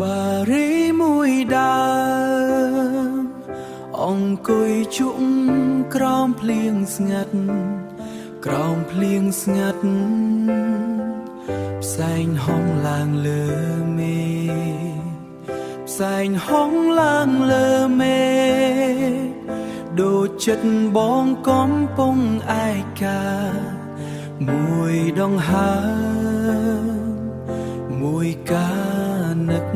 បារីមួយដើមអង្គុយជក់ក្រោមភ្លៀងស្ងាត់ក្រោមភ្លៀងស្ងាត់ផ្សែងហុងឡើងលើមេផ្សែងហុងឡើងលើមេដូចចិត្តបងកំពុងឯកាមួយដងហើមួយកានឹក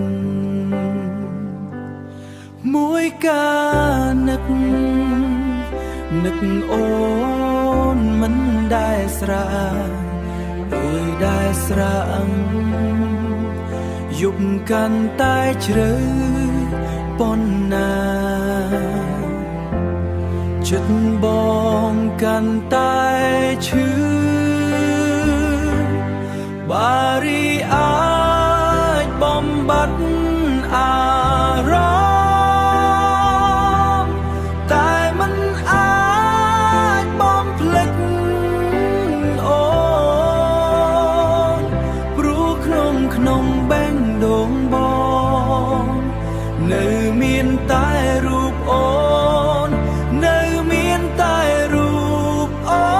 មួយកានឹកនឹកអូនមិនដែលស្រាពេលដែលស្រាំយប់កាន់តែជ្រៅប៉ុណ្ណាចិត្តបងកាន់តែឈឺបារីអាចបំបត្តិអារម្មណ៍តែមិនអាចបំភ្លេចអូនព្រោះក្នុងបេះដូងបងនៅមានតែរូបអូននៅមានតែរូបអូន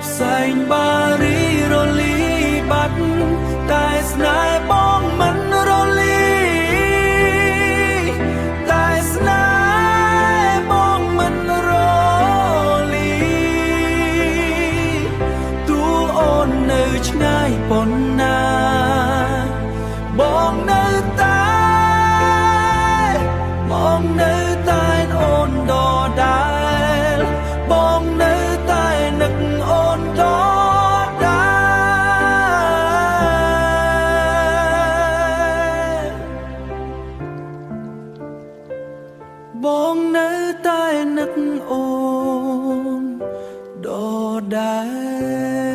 ផ្សែងបារីរលីបាត់តែស្នេហ៍បងមិនរលីតែស្នេហ៍បងមិនរលីទូអូននៅឆ្ងាយប៉ុណ្ណាបងនៅតែបងនៅតែអូនដដែលបងនៅតែនឹកអូនដបងនៅតែនឹកអូនដដែល